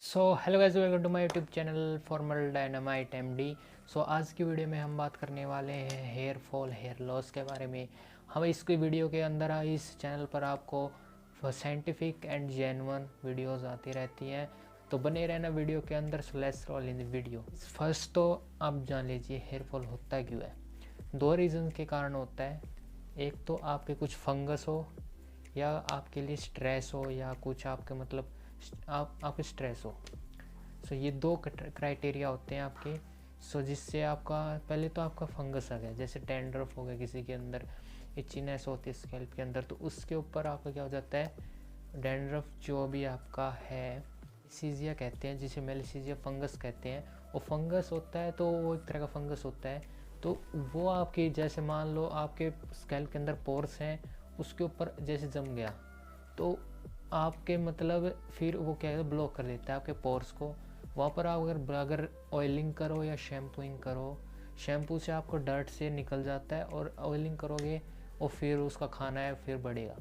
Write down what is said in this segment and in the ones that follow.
So hello guys, welcome to my YouTube channel formal dynamite MD. So आज की video में हम बात करने वाले हैं हेयर फॉल, हेयर लॉस के बारे में। हम इसकी वीडियो के अंदर इस चैनल पर आपको साइंटिफिक एंड जेन्युइन वीडियोस आती रहती हैं, तो बने रहना वीडियो के अंदर। So let's roll in the video. First तो आप जान लीजिए हेयर फॉल होता क्यों है। दो रीज़न के कारण होता है। एक तो आपके कुछ फंगस हो, या आपके लिए स्ट्रेस हो, या कुछ आपके मतलब आपके स्ट्रेस हो। सो ये दो क्राइटेरिया होते हैं आपके। सो जिससे आपका पहले तो आपका फंगस आ गया, जैसे डैंड्रफ हो गया किसी के अंदर, इचीनेस होती है स्कैल्प के अंदर, तो उसके ऊपर आपका क्या हो जाता है, डैंड्रफ जो भी आपका है, मेलिसीजिया कहते हैं, जिसे मेलिसीजिया फंगस कहते हैं। वो फंगस होता है, तो वो एक तरह का फंगस होता है। तो वो आपके जैसे मान लो आपके स्कैल्प के अंदर पोर्स हैं, उसके ऊपर जैसे जम गया, तो आपके मतलब फिर वो क्या है, ब्लॉक कर देता है आपके पोर्स को। वहाँ पर आप अगर ऑयलिंग करो या शैम्पूइंग करो, शैम्पू से आपको डर्ट से निकल जाता है, और ऑयलिंग करोगे और फिर उसका खाना है फिर बढ़ेगा।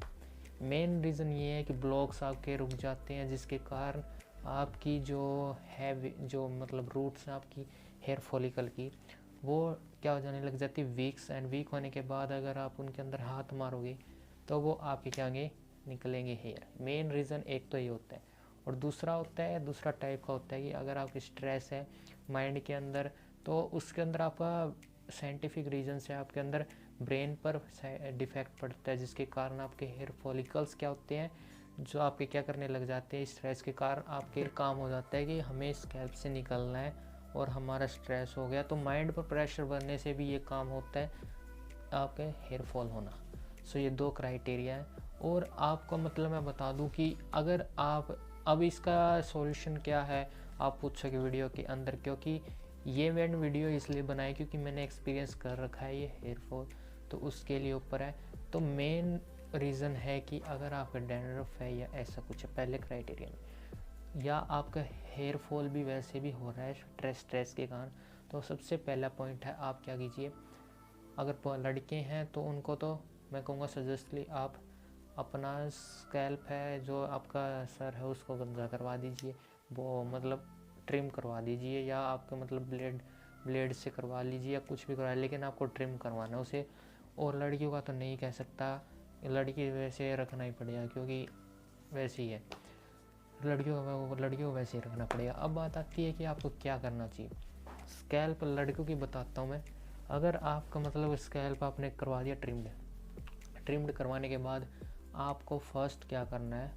मेन रीज़न ये है कि ब्लॉक्स आपके रुक जाते हैं, जिसके कारण आपकी जो है, जो मतलब रूट्स हैं आपकी हेयर फॉलिकल की, वो क्या हो जाने लग जाती है, वीक्स। एंड वीक होने के बाद अगर आप उनके अंदर हाथ मारोगे तो वो आपके क्या होंगे, निकलेंगे हेयर। मेन रीज़न एक तो ये होता है। और दूसरा होता है, दूसरा टाइप का होता है कि अगर आपकी स्ट्रेस है माइंड के अंदर, तो उसके अंदर आपका साइंटिफिक रीज़न से आपके अंदर ब्रेन पर डिफेक्ट पड़ता है, जिसके कारण आपके हेयर फॉलिकल्स क्या होते हैं, जो आपके क्या करने लग जाते हैं, स्ट्रेस के कारण आपके काम हो जाता है कि हमें स्कैल्प से निकलना है, और हमारा स्ट्रेस हो गया तो माइंड पर प्रेशर बनने से भी ये काम होता है, आपके हेयर फॉल होना। सो ये दो क्राइटेरिया है। और आपको मतलब मैं बता दूं कि अगर आप अब इसका सॉल्यूशन क्या है, आप पूछ सके वीडियो के अंदर, क्योंकि ये मैंने वीडियो इसलिए बनाई क्योंकि मैंने एक्सपीरियंस कर रखा है ये हेयर फॉल, तो उसके लिए ऊपर है। तो मेन रीज़न है कि अगर आपका डैंड्रफ है या ऐसा कुछ है पहले क्राइटेरिया में, या आपका हेयर फॉल भी वैसे भी हो रहा है स्ट्रेस के कारण, तो सबसे पहला पॉइंट है आप क्या कीजिए। अगर लड़के हैं तो उनको तो मैं कहूँगा सजेस्टली आप अपना स्कैल्प है, जो आपका सर है, उसको गंजा करवा दीजिए, वो मतलब ट्रिम करवा दीजिए, या आपके मतलब ब्लेड से करवा लीजिए, या कुछ भी करवा, लेकिन आपको ट्रिम करवाना है उसे। और लड़कियों का तो नहीं कह सकता, लड़की वैसे रखना ही पड़ेगा, क्योंकि वैसे ही है, लड़कियों को वैसे ही रखना पड़ेगा। अब बात आती है कि आपको क्या करना चाहिए। स्कैल्प लड़कियों की बताता हूँ मैं। अगर आपका मतलब स्कैल्प आपने करवा दिया ट्रिम्ड करवाने के बाद आपको फर्स्ट क्या करना है,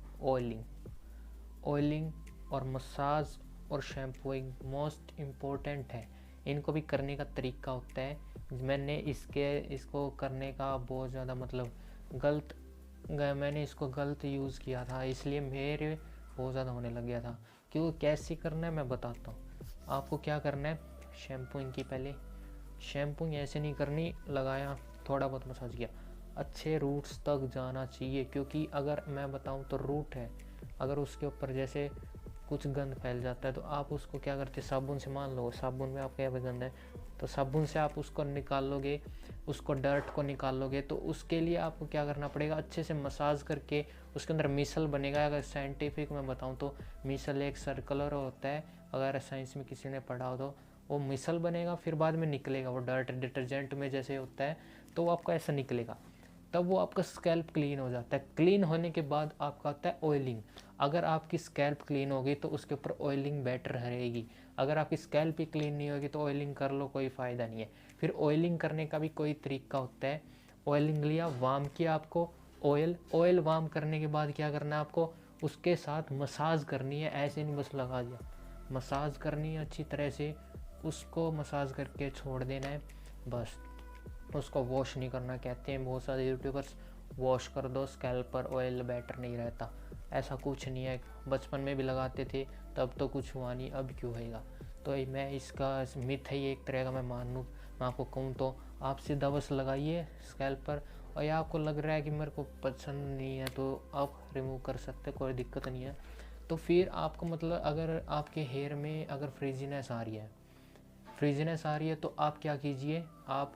ऑयलिंग और मसाज और शैम्पूइंग मोस्ट इम्पोर्टेंट है। इनको भी करने का तरीका होता है। मैंने इसको करने का बहुत ज़्यादा मतलब मैंने इसको गलत यूज़ किया था, इसलिए मेरे बहुत ज़्यादा होने लग गया था। क्योंकि कैसे करना है मैं बताता हूँ। आपको क्या करना है, शैम्पूइंग की पहले शैम्पूइंग ऐसे नहीं करनी, लगाया थोड़ा बहुत मसाज किया, अच्छे रूट्स तक जाना चाहिए। क्योंकि अगर मैं बताऊं तो रूट है, अगर उसके ऊपर जैसे कुछ गंद फैल जाता है, तो आप उसको क्या करते, साबुन से, मान लो साबुन में आपका यहाँ गंद है, तो साबुन से आप उसको निकाल लोगे, उसको डर्ट को निकाल लोगे, तो उसके लिए आपको क्या करना पड़ेगा, अच्छे से मसाज करके उसके अंदर मिसल बनेगा। अगर साइंटिफिक मैं बताऊँ तो मिसल एक सर्कुलर होता है, अगर साइंस में किसी ने पढ़ा हो तो वो मिसल बनेगा, फिर बाद में निकलेगा वो डर्ट, डिटर्जेंट में जैसे होता है, तो वो आपका ऐसा निकलेगा, तब वो आपका स्कैल्प क्लीन हो जाता है। क्लीन होने के बाद आपका आता है ऑयलिंग। अगर आपकी स्कैल्प क्लीन होगी तो उसके ऊपर ऑयलिंग बेटर रहेगी। अगर आपकी स्कैल्प ही क्लीन नहीं होगी तो ऑयलिंग कर लो, कोई फ़ायदा नहीं है। फिर ऑयलिंग करने का भी कोई तरीका होता है। ऑयलिंग लिया, वार्म किया आपको, ऑयल वार्म करने के बाद क्या करना है आपको, उसके साथ मसाज करनी है, ऐसे नहीं बस लगा दिया, मसाज करनी है अच्छी तरह से, उसको मसाज करके छोड़ देना है बस। उसको वॉश नहीं करना। कहते हैं बहुत सारे यूट्यूबर्स, वॉश कर दो स्कैल्प पर, ऑयल बेटर नहीं रहता। ऐसा कुछ नहीं है, बचपन में भी लगाते थे तब तो कुछ हुआ नहीं, अब क्यों होएगा। तो मैं इसका मिथ है ये एक तरह का, मैं आपको कहूँ तो आप सीधा बस लगाइए स्कैल्प पर। और या आपको लग रहा है कि मेरे को पसंद नहीं है तो आप रिमूव कर सकते, कोई दिक्कत नहीं है। तो फिर आपको मतलब अगर आपके हेयर में अगर फ्रीजीनेस आ रही है तो आप क्या कीजिए, आप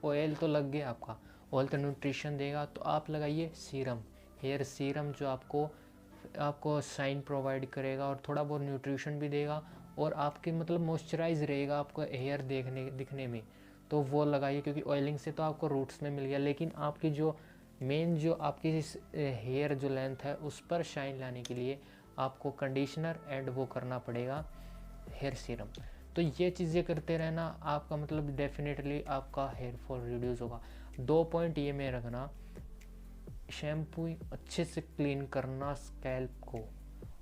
ऑयल तो लग गया आपका, ऑयल तो न्यूट्रिशन देगा, तो आप लगाइए सीरम, हेयर सीरम, जो आपको आपको शाइन प्रोवाइड करेगा और थोड़ा बहुत न्यूट्रिशन भी देगा और आपके मतलब मॉइस्चराइज रहेगा आपको हेयर दिखने में, तो वो लगाइए। क्योंकि ऑयलिंग से तो आपको रूट्स में मिल गया, लेकिन आपकी जो मेन जो आपकी हेयर जो लेंथ है उस पर शाइन लाने के लिए आपको कंडीशनर एंड वो करना पड़ेगा हेयर सीरम। तो ये चीज़ें करते रहना आपका मतलब डेफिनेटली आपका हेयर फॉल रिड्यूस होगा। 2 पॉइंट ये में रखना, शैम्पू अच्छे से क्लीन करना स्कैल्प को,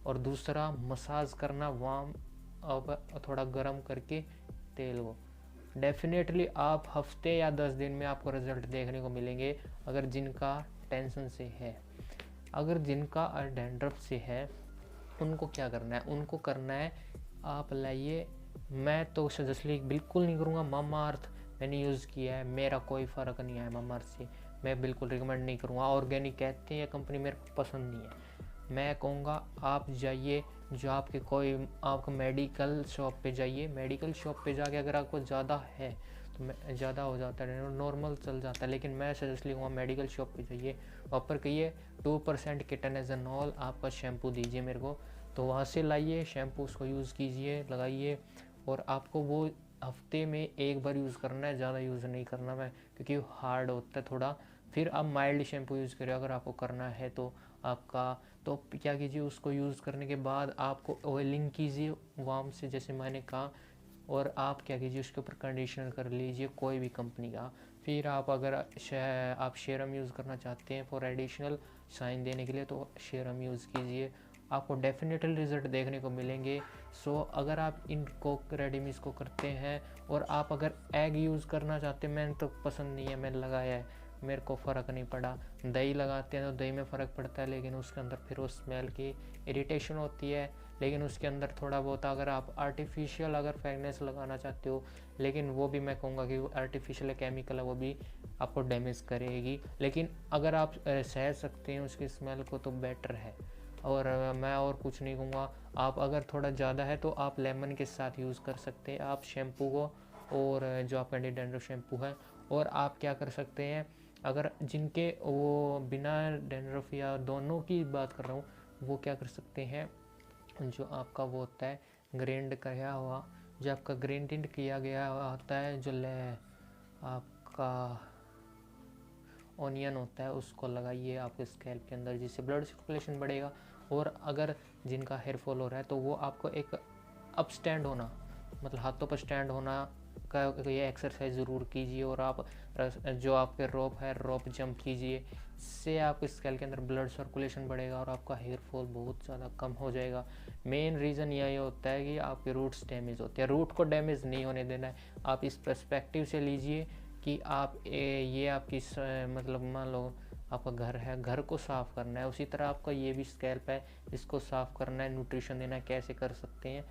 और दूसरा मसाज करना वार्म अब थोड़ा गर्म करके तेल को। डेफिनेटली आप हफ्ते या 10 दिन में आपको रिजल्ट देखने को मिलेंगे अगर जिनका टेंशन से है। अगर जिनका डैंड्रफ से है उनको क्या करना है, उनको करना है आप लाइए, मैं तो सजेस्टली बिल्कुल नहीं करूँगा, मामा अर्थ मैंने यूज़ किया है, मेरा कोई फ़र्क नहीं आया मामा अर्थ से, मैं बिल्कुल रिकमेंड नहीं करूँगा। ऑर्गेनिक कहते हैं कंपनी, मेरे को पसंद नहीं है। मैं कहूँगा आप जाइए जो आपके कोई आपको मेडिकल शॉप पे जाइए, मेडिकल शॉप पे जाके अगर आपको ज़्यादा है तो ज़्यादा हो जाता है, नॉर्मल चल जाता है, लेकिन मैं सजेस्ट कहूँगा मेडिकल शॉप पे जाइए, वहाँ पर कहिए 2% कीटानेजोल आपका शैम्पू दीजिए मेरे को, तो वहाँ से लाइए शैम्पू, उसको यूज़ कीजिए, लगाइए, और आपको वो हफ्ते में एक बार यूज़ करना है, ज़्यादा यूज़ नहीं करना है क्योंकि हार्ड होता है थोड़ा। फिर आप माइल्ड शैम्पू यूज़ करें अगर आपको करना है तो आपका, तो क्या कीजिए उसको यूज़ करने के बाद आपको ऑयलिंग कीजिए वार्म से जैसे मैंने कहा, और आप क्या कीजिए उसके ऊपर कंडीशनर कर लीजिए कोई भी कंपनी का। फिर आप अगर आप शेरम यूज़ करना चाहते हैं फॉर एडिशनल शाइन देने के लिए तो शेरम यूज़ कीजिए, आपको डेफिनेटली रिज़ल्ट देखने को मिलेंगे। सो अगर आप इनको रेडीमिक्स को करते हैं, और आप अगर एग यूज़ करना चाहते हैं, मैंने तो पसंद नहीं है, मैंने लगाया है, मेरे को फ़र्क नहीं पड़ा। दही लगाते हैं तो दही में फ़र्क पड़ता है, लेकिन उसके अंदर फिर वो स्मेल की इरिटेशन होती है, लेकिन उसके अंदर थोड़ा बहुत अगर आप आर्टिफिशियल अगर फ्रेगनेंस लगाना चाहते हो, लेकिन वो भी मैं कहूँगा कि वो आर्टिफिशियल केमिकल है, वो भी आपको डैमेज करेगी। लेकिन अगर आप सह सकते हैं उसकी स्मेल को तो बेटर है। और मैं और कुछ नहीं कहूँगा। आप अगर थोड़ा ज़्यादा है तो आप लेमन के साथ यूज़ कर सकते हैं आप शैम्पू को, और जो आपका एंटी डैंड्रफ शैम्पू है। और आप क्या कर सकते हैं, अगर जिनके वो बिना डैंड्रफ या दोनों की बात कर रहा हूँ, वो क्या कर सकते हैं, जो आपका वो होता है ग्राइंड किया हुआ, जो आपका ग्राइंड किया गया होता है, जो आपका ऑनियन होता है, उसको लगाइए आपके स्कैल्प के अंदर, जिससे ब्लड सर्कुलेशन बढ़ेगा। और अगर जिनका हेयर फॉल हो रहा है तो वो आपको एक अप स्टैंड होना, मतलब हाथों पर स्टैंड होना का ये एक्सरसाइज ज़रूर कीजिए। और आप जो आपके रोप है, रोप जंप कीजिए, इससे आपके स्कैल्प के अंदर ब्लड सर्कुलेशन बढ़ेगा और आपका हेयर फॉल बहुत ज़्यादा कम हो जाएगा। मेन रीज़न यही होता है कि आपके रूट्स डैमेज होते हैं, रूट को डैमेज नहीं होने देना है। आप इस पर्सपेक्टिव से लीजिए कि आप ये आपकी मतलब मान लो आपका घर है, घर को साफ़ करना है, उसी तरह आपका ये भी स्कैल्प है, इसको साफ़ करना है, न्यूट्रिशन देना है। कैसे कर सकते हैं,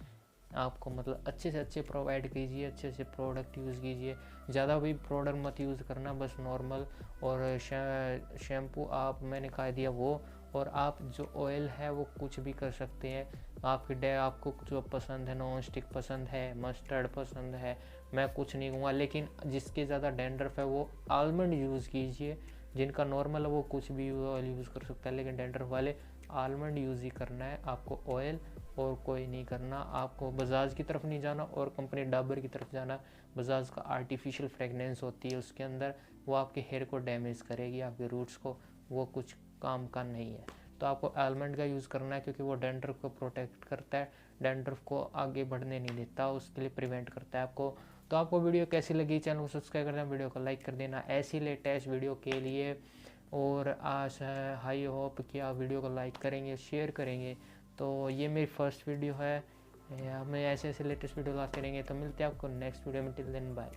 आपको मतलब अच्छे से अच्छे प्रोवाइड कीजिए, अच्छे से प्रोडक्ट यूज़ कीजिए, ज़्यादा भी प्रोडक्ट मत यूज़ करना, बस नॉर्मल। और शैम्पू आप मैंने कहा दिया वो, और आप जो ऑयल है वो कुछ भी कर सकते हैं। आपको जो पसंद है, नॉन स्टिक पसंद है, मस्टर्ड पसंद है, मैं कुछ नहीं कहूँगा, लेकिन जिसके ज़्यादा डैंड्रफ है वो आलमंड यूज़ कीजिए। जिनका नॉर्मल है वो कुछ भी ऑयल यूज़ कर सकता है, लेकिन डैंड्रफ वाले आलमंड यूज़ ही करना है आपको, ऑयल और कोई नहीं करना। आपको बजाज की तरफ नहीं जाना और कंपनी डाबर की तरफ जाना। बजाज का आर्टिफिशियल फ्रेगनेंस होती है उसके अंदर, वो आपके हेयर को डैमेज करेगी, आपके रूट्स को, वो कुछ काम का नहीं है। तो आपको आलमंड का यूज़ करना है क्योंकि वो डैंड्रफ को प्रोटेक्ट करता है, डैंड्रफ को आगे बढ़ने नहीं देता, उसके लिए प्रिवेंट करता है आपको। तो आपको वीडियो कैसी लगी, चैनल को सब्सक्राइब कर देना, वीडियो को लाइक कर देना ऐसी लेटेस्ट वीडियो के लिए। और आशा है, हाई होप कि आप वीडियो को लाइक करेंगे, शेयर करेंगे। तो ये मेरी फर्स्ट वीडियो है, हमें ऐसे ऐसे लेटेस्ट वीडियो लाते रहेंगे। तो मिलते हैं आपको नेक्स्ट वीडियो में, टिल देन बाय।